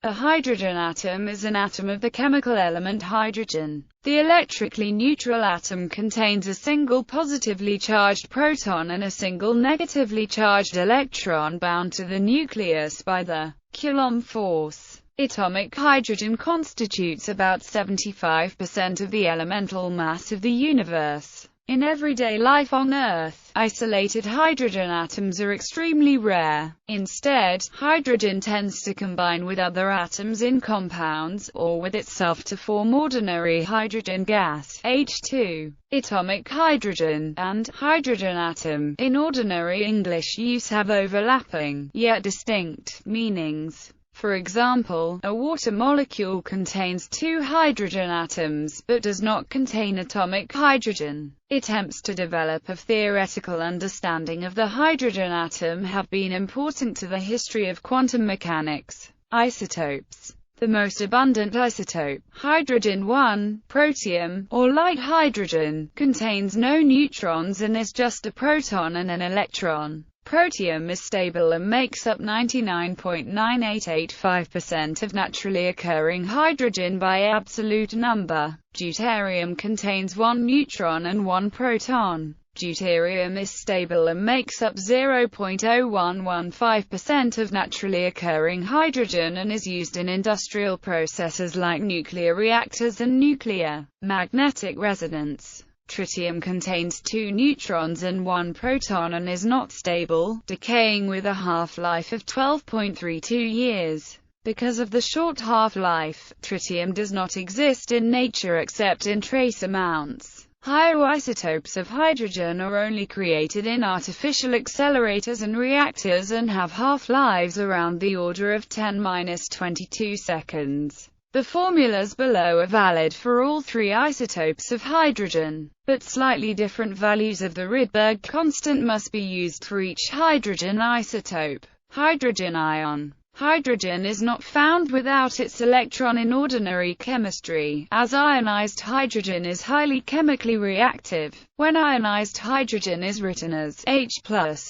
A hydrogen atom is an atom of the chemical element hydrogen. The electrically neutral atom contains a single positively charged proton and a single negatively charged electron bound to the nucleus by the Coulomb force. Atomic hydrogen constitutes about 75% of the elemental mass of the universe. In everyday life on Earth, isolated hydrogen atoms are extremely rare. Instead, hydrogen tends to combine with other atoms in compounds, or with itself to form ordinary hydrogen gas, H2. Atomic hydrogen and hydrogen atom, in ordinary English use, have overlapping, yet distinct, meanings. For example, a water molecule contains two hydrogen atoms, but does not contain atomic hydrogen. Attempts to develop a theoretical understanding of the hydrogen atom have been important to the history of quantum mechanics. Isotopes. The most abundant isotope, hydrogen-1, protium, or light hydrogen, contains no neutrons and is just a proton and an electron. Protium is stable and makes up 99.9885% of naturally occurring hydrogen by absolute number. Deuterium contains one neutron and one proton. Deuterium is stable and makes up 0.0115% of naturally occurring hydrogen and is used in industrial processes like nuclear reactors and nuclear magnetic resonance. Tritium contains two neutrons and one proton and is not stable, decaying with a half-life of 12.32 years. Because of the short half-life, tritium does not exist in nature except in trace amounts. Higher isotopes of hydrogen are only created in artificial accelerators and reactors and have half-lives around the order of 10⁻22 seconds. The formulas below are valid for all three isotopes of hydrogen, but slightly different values of the Redbird constant must be used for each hydrogen isotope. Hydrogen ion. Hydrogen is not found without its electron in ordinary chemistry, as ionized hydrogen is highly chemically reactive. When ionized hydrogen is written as H+,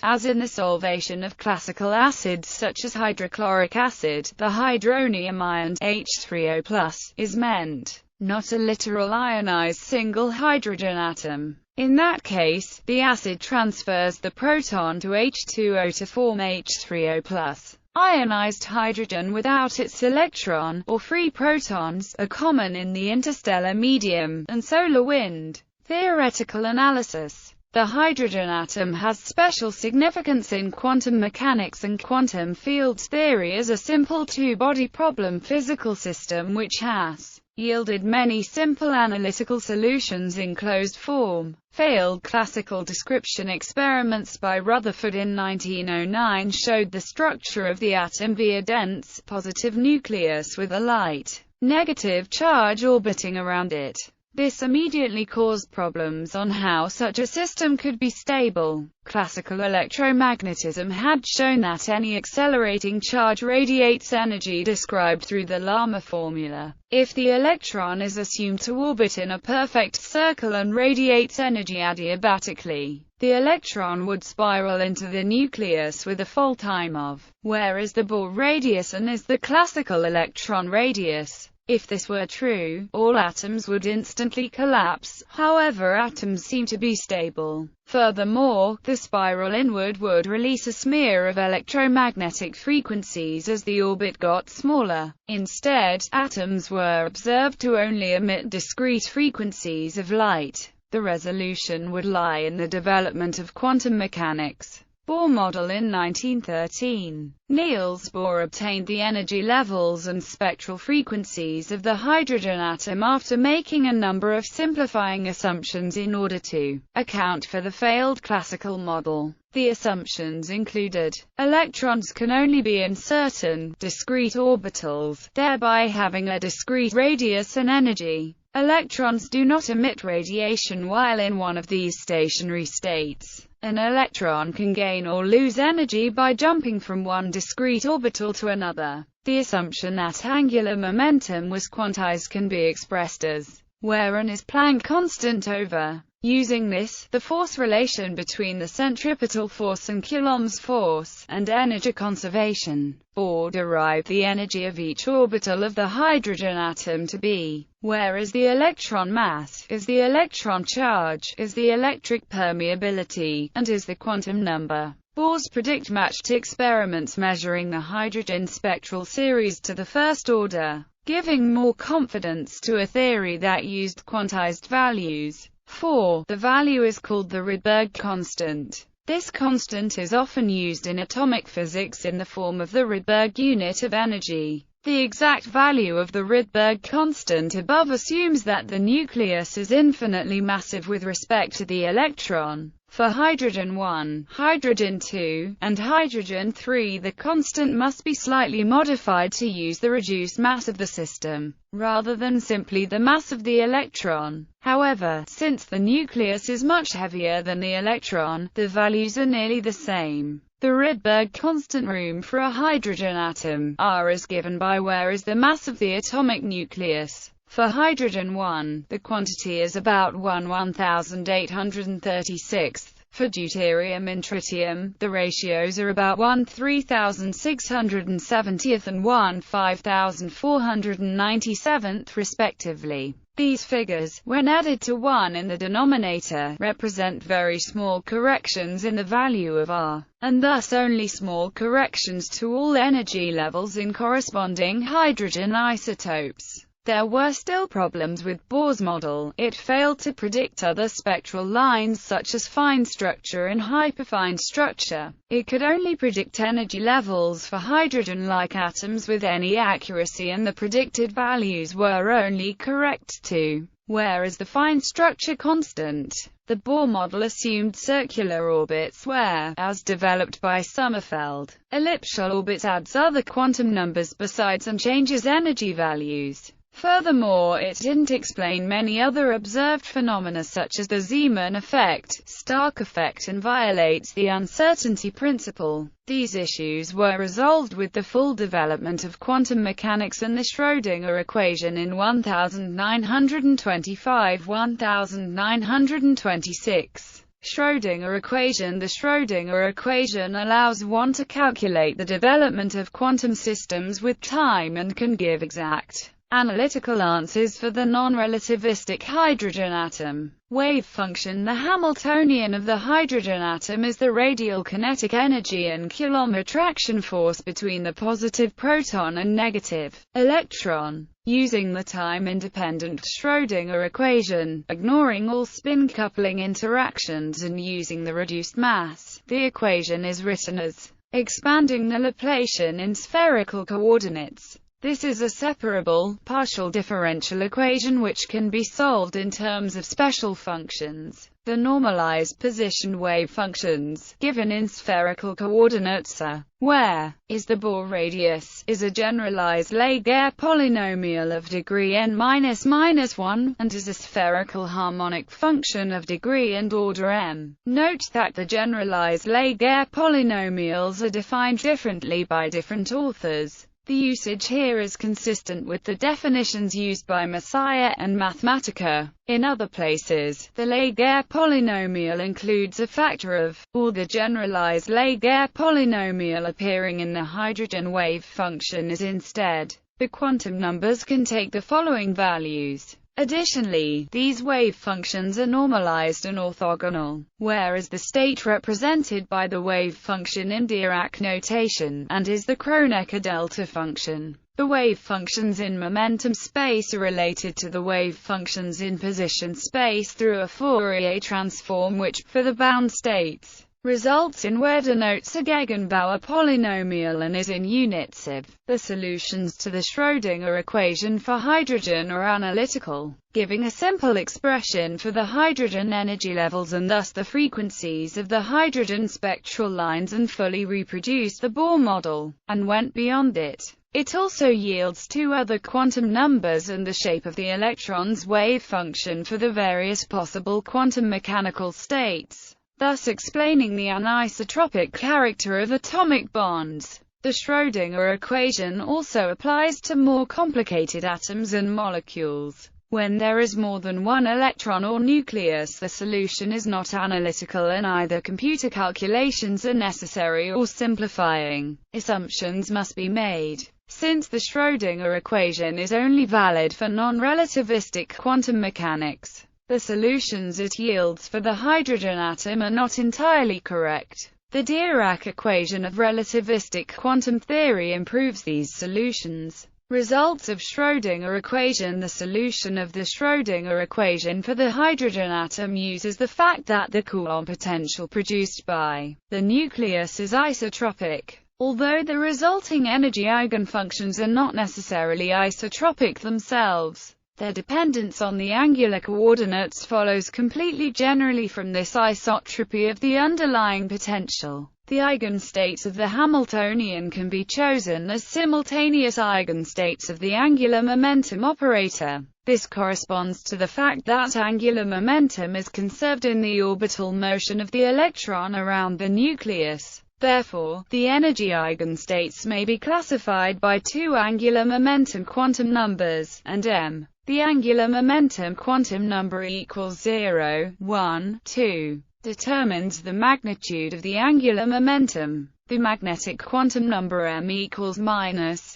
as in the solvation of classical acids such as hydrochloric acid, the hydronium ion H3O+ is meant, not a literal ionized single hydrogen atom. In that case, the acid transfers the proton to H2O to form H3O+. Ionized hydrogen without its electron, or free protons, are common in the interstellar medium, and solar wind. Theoretical analysis. The hydrogen atom has special significance in quantum mechanics and quantum fields theory as a simple two-body problem physical system which has yielded many simple analytical solutions in closed form. Failed classical description experiments by Rutherford in 1909 showed the structure of the atom via dense, positive nucleus with a light, negative charge orbiting around it. This immediately caused problems on how such a system could be stable. Classical electromagnetism had shown that any accelerating charge radiates energy described through the Lama formula. If the electron is assumed to orbit in a perfect circle and radiates energy adiabatically, the electron would spiral into the nucleus with a fall time of, whereas the Bohr radius n is the classical electron radius. If this were true, all atoms would instantly collapse. However, atoms seem to be stable. Furthermore, the spiral inward would release a smear of electromagnetic frequencies as the orbit got smaller. Instead, atoms were observed to only emit discrete frequencies of light. The resolution would lie in the development of quantum mechanics. Bohr Model in 1913. Niels Bohr obtained the energy levels and spectral frequencies of the hydrogen atom after making a number of simplifying assumptions in order to account for the failed classical model. The assumptions included: electrons can only be in certain, discrete orbitals, thereby having a discrete radius and energy. Electrons do not emit radiation while in one of these stationary states. An electron can gain or lose energy by jumping from one discrete orbital to another. The assumption that angular momentum was quantized can be expressed as, where n is Planck constant over Using this, the force relation between the centripetal force and Coulomb's force, and energy conservation, Bohr derived the energy of each orbital of the hydrogen atom to be, whereas the electron mass, is the electron charge, is the electric permeability, and is the quantum number. Bohr's predict matched experiments measuring the hydrogen spectral series to the first order, giving more confidence to a theory that used quantized values. 4. The value is called the Redbird Constant. This constant is often used in atomic physics in the form of the Redbird unit of energy. The exact value of the Redbird constant above assumes that the nucleus is infinitely massive with respect to the electron. For hydrogen-1, hydrogen-2, and hydrogen-3, the constant must be slightly modified to use the reduced mass of the system, rather than simply the mass of the electron. However, since the nucleus is much heavier than the electron, the values are nearly the same. The Redbird constant room for a hydrogen atom, R, is given by where is the mass of the atomic nucleus. For hydrogen-1, the quantity is about 1/1836. For deuterium and tritium, the ratios are about 1/3670 and 1/5497 respectively. These figures, when added to 1 in the denominator, represent very small corrections in the value of R, and thus only small corrections to all energy levels in corresponding hydrogen isotopes. There were still problems with Bohr's model. It failed to predict other spectral lines such as fine structure and hyperfine structure. It could only predict energy levels for hydrogen-like atoms with any accuracy, and the predicted values were only correct to whereas the fine structure constant. The Bohr model assumed circular orbits where, as developed by Sommerfeld, elliptical orbits adds other quantum numbers besides and changes energy values. Furthermore, it didn't explain many other observed phenomena such as the Zeeman effect, Stark effect, and violates the uncertainty principle. These issues were resolved with the full development of quantum mechanics and the Schrodinger equation in 1925–1926. Schrodinger equation. The Schrodinger equation allows one to calculate the development of quantum systems with time and can give exact analytical answers for the non-relativistic hydrogen atom. Wave function. The Hamiltonian of the hydrogen atom is the radial kinetic energy and Coulomb attraction force between the positive proton and negative electron. Using the time-independent Schrodinger equation, ignoring all spin coupling interactions and using the reduced mass, the equation is written as expanding the Laplacian in spherical coordinates. This is a separable, partial differential equation which can be solved in terms of special functions. The normalized position wave functions, given in spherical coordinates are, where is the Bohr radius, is a generalized Laguerre polynomial of degree n-1, and is a spherical harmonic function of degree and order m. Note that the generalized Laguerre polynomials are defined differently by different authors. The usage here is consistent with the definitions used by Messiah and Mathematica. In other places, the Laguerre polynomial includes a factor of, or the generalized Laguerre polynomial appearing in the hydrogen wave function is instead. The quantum numbers can take the following values. Additionally, these wave functions are normalized and orthogonal, whereas the state represented by the wave function in Dirac notation, and is the Kronecker delta function. The wave functions in momentum space are related to the wave functions in position space through a Fourier transform which, for the bound states, results in where denotes a Gegenbauer polynomial and is in unit sieve. The solutions to the Schrodinger equation for hydrogen are analytical, giving a simple expression for the hydrogen energy levels and thus the frequencies of the hydrogen spectral lines, and fully reproduce the Bohr model, and went beyond it. It also yields two other quantum numbers and the shape of the electron's wave function for the various possible quantum mechanical states, thus explaining the anisotropic character of atomic bonds. The Schrodinger equation also applies to more complicated atoms and molecules. When there is more than one electron or nucleus, the solution is not analytical and either computer calculations are necessary or simplifying assumptions must be made. Since the Schrodinger equation is only valid for non-relativistic quantum mechanics, the solutions it yields for the hydrogen atom are not entirely correct. The Dirac equation of relativistic quantum theory improves these solutions. Results of Schrodinger equation. The solution of the Schrodinger equation for the hydrogen atom uses the fact that the Coulomb potential produced by the nucleus is isotropic. Although the resulting energy eigenfunctions are not necessarily isotropic themselves, their dependence on the angular coordinates follows completely generally from this isotropy of the underlying potential. The eigenstates of the Hamiltonian can be chosen as simultaneous eigenstates of the angular momentum operator. This corresponds to the fact that angular momentum is conserved in the orbital motion of the electron around the nucleus. Therefore, the energy eigenstates may be classified by two angular momentum quantum numbers, and m. The angular momentum quantum number equals 0, 1, 2. Determines the magnitude of the angular momentum. The magnetic quantum number m equals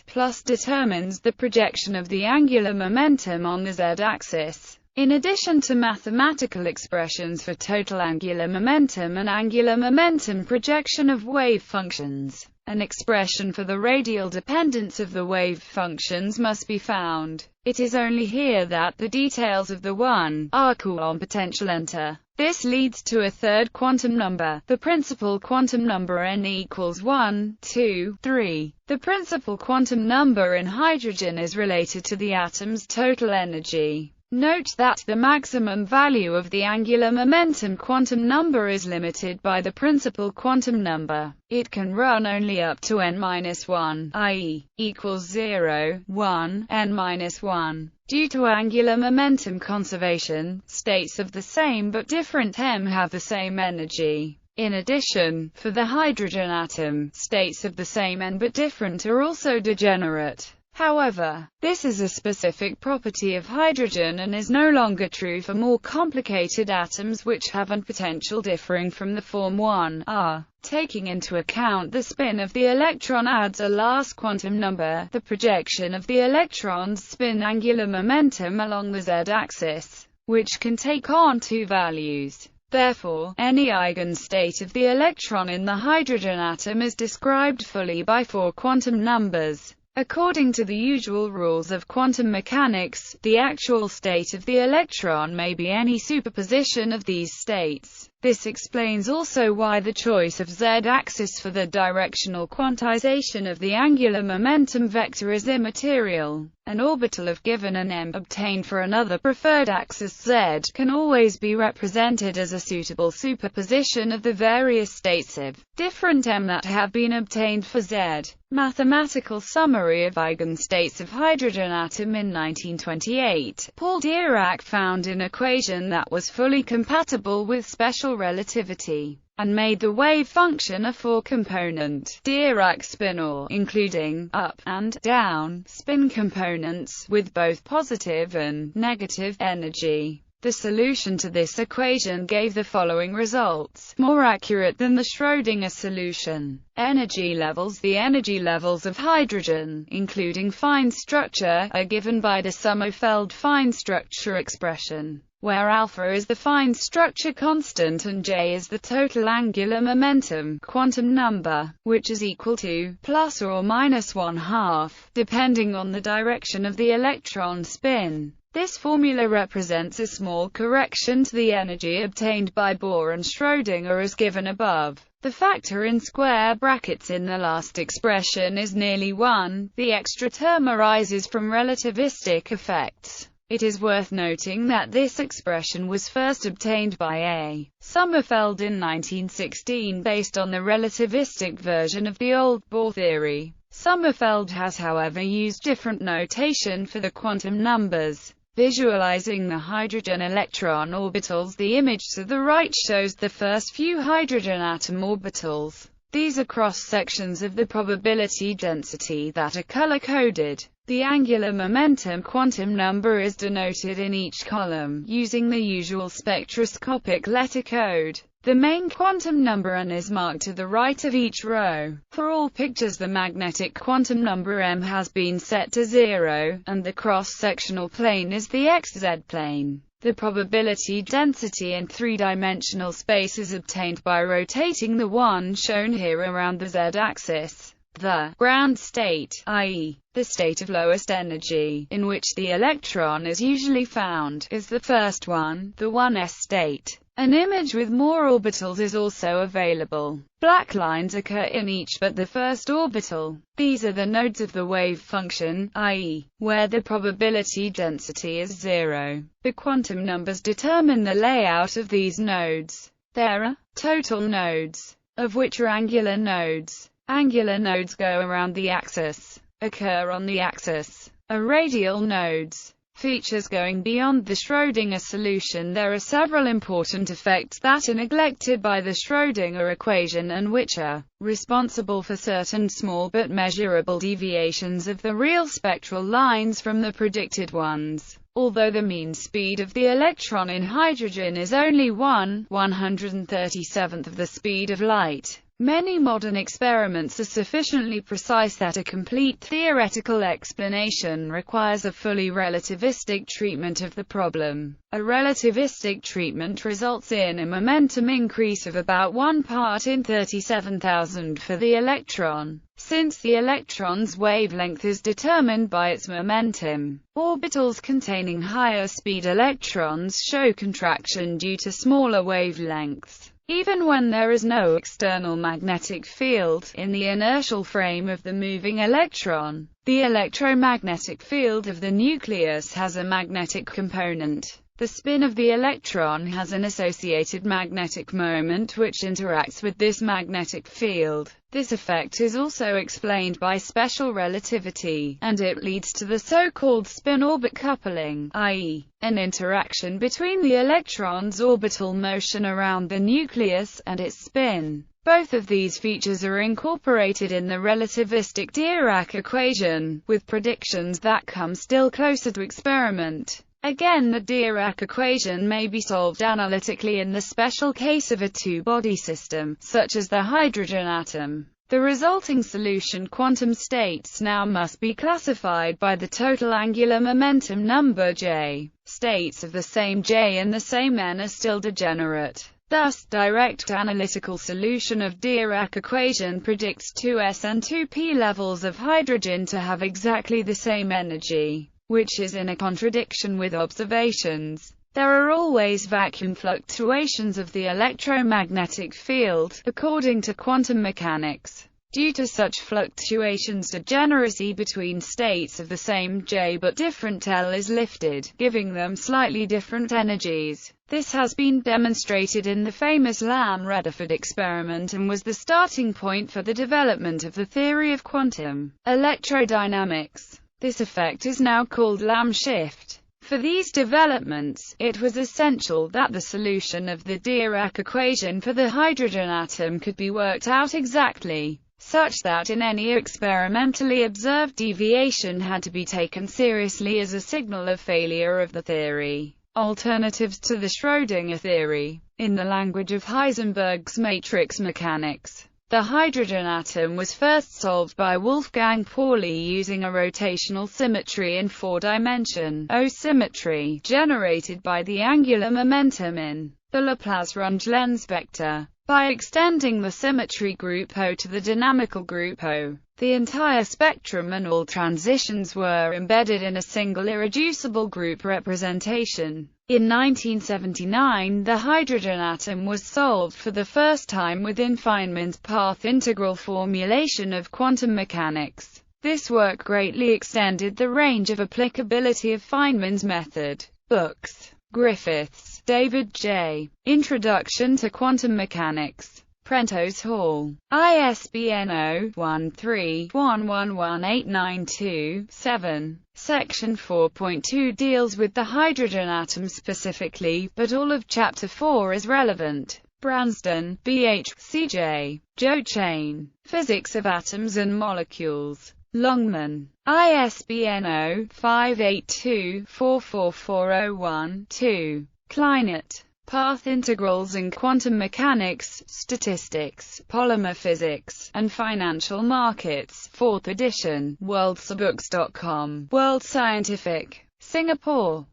plus determines the projection of the angular momentum on the z-axis. In addition to mathematical expressions for total angular momentum and angular momentum projection of wave functions, an expression for the radial dependence of the wave functions must be found. It is only here that the details of the 1r Coulomb potential enter. This leads to a third quantum number, the principal quantum number n equals 1, 2, 3. The principal quantum number in hydrogen is related to the atom's total energy. Note that the maximum value of the angular momentum quantum number is limited by the principal quantum number. It can run only up to n-1, i.e., equals 0, 1, n-1. Due to angular momentum conservation, states of the same but different m have the same energy. In addition, for the hydrogen atom, states of the same n but different are also degenerate. However, this is a specific property of hydrogen and is no longer true for more complicated atoms which have a potential differing from the form 1r. Taking into account the spin of the electron adds a last quantum number, the projection of the electron's spin angular momentum along the z-axis, which can take on two values. Therefore, any eigenstate of the electron in the hydrogen atom is described fully by four quantum numbers. According to the usual rules of quantum mechanics, the actual state of the electron may be any superposition of these states. This explains also why the choice of z-axis for the directional quantization of the angular momentum vector is immaterial. An orbital of given an m obtained for another preferred axis z can always be represented as a suitable superposition of the various states of different m that have been obtained for z. Mathematical summary of eigenstates of hydrogen atom. In 1928, Paul Dirac found an equation that was fully compatible with special relativity, and made the wave function a four-component Dirac spinor, including up and down spin components, with both positive and negative energy. The solution to this equation gave the following results, more accurate than the Schrodinger solution. Energy levels. The energy levels of hydrogen, including fine structure, are given by the Sommerfeld fine structure expression, where alpha is the fine structure constant and J is the total angular momentum quantum number, which is equal to plus or minus 1/2, depending on the direction of the electron spin. This formula represents a small correction to the energy obtained by Bohr and Schrodinger as given above. The factor in square brackets in the last expression is nearly 1. The extra term arises from relativistic effects. It is worth noting that this expression was first obtained by A. Sommerfeld in 1916 based on the relativistic version of the old Bohr theory. Sommerfeld has however used different notation for the quantum numbers. Visualizing the hydrogen electron orbitals, the image to the right shows the first few hydrogen atom orbitals. These are cross-sections of the probability density that are color-coded. The angular momentum quantum number is denoted in each column, using the usual spectroscopic letter code. The main quantum number n is marked to the right of each row. For all pictures the magnetic quantum number m has been set to 0, and the cross-sectional plane is the xz plane. The probability density in three-dimensional space is obtained by rotating the one shown here around the z-axis. The ground state, i.e., the state of lowest energy, in which the electron is usually found, is the first one, the 1s state. An image with more orbitals is also available. Black lines occur in each but the first orbital. These are the nodes of the wave function, i.e., where the probability density is 0. The quantum numbers determine the layout of these nodes. There are total nodes, of which are angular nodes. Angular nodes go around the axis, occur on the axis, are radial nodes. Features going beyond the Schrodinger solution. There are several important effects that are neglected by the Schrodinger equation and which are responsible for certain small but measurable deviations of the real spectral lines from the predicted ones. Although the mean speed of the electron in hydrogen is only 1/137th of the speed of light, many modern experiments are sufficiently precise that a complete theoretical explanation requires a fully relativistic treatment of the problem. A relativistic treatment results in a momentum increase of about 1 part in 37,000 for the electron. Since the electron's wavelength is determined by its momentum, orbitals containing higher speed electrons show contraction due to smaller wavelengths. Even when there is no external magnetic field in the inertial frame of the moving electron, the electromagnetic field of the nucleus has a magnetic component. The spin of the electron has an associated magnetic moment which interacts with this magnetic field. This effect is also explained by special relativity, and it leads to the so-called spin-orbit coupling, i.e., an interaction between the electron's orbital motion around the nucleus and its spin. Both of these features are incorporated in the relativistic Dirac equation, with predictions that come still closer to experiment. Again, the Dirac equation may be solved analytically in the special case of a two-body system, such as the hydrogen atom. The resulting solution quantum states now must be classified by the total angular momentum number J. States of the same J and the same N are still degenerate. Thus, direct analytical solution of Dirac equation predicts 2s and 2p levels of hydrogen to have exactly the same energy, which is in a contradiction with observations. There are always vacuum fluctuations of the electromagnetic field, according to quantum mechanics. Due to such fluctuations, degeneracy between states of the same J but different L is lifted, giving them slightly different energies. This has been demonstrated in the famous Lamb-Rutherford experiment and was the starting point for the development of the theory of quantum electrodynamics. This effect is now called Lamb shift. For these developments, it was essential that the solution of the Dirac equation for the hydrogen atom could be worked out exactly, such that in any experimentally observed deviation had to be taken seriously as a signal of failure of the theory. Alternatives to the Schrödinger theory. In the language of Heisenberg's matrix mechanics, the hydrogen atom was first solved by Wolfgang Pauli using a rotational symmetry in 4-dimension, O symmetry, generated by the angular momentum in the Laplace-Runge-Lenz vector. By extending the symmetry group O to the dynamical group O, the entire spectrum and all transitions were embedded in a single irreducible group representation. In 1979, the hydrogen atom was solved for the first time within Feynman's path integral formulation of quantum mechanics. This work greatly extended the range of applicability of Feynman's method. Books. Griffiths, David J. Introduction to Quantum Mechanics. Prentice Hall. ISBN 0-13-111892-7. Section 4.2 deals with the hydrogen atom specifically, but all of Chapter 4 is relevant. Branston, B.H., C.J. Joe Chain. Physics of Atoms and Molecules. Longman, ISBN 0-582-44401-2. Kleinet, Path Integrals in Quantum Mechanics, Statistics, Polymer Physics, and Financial Markets, 4th edition, worldsurbooks.com, World Scientific, Singapore.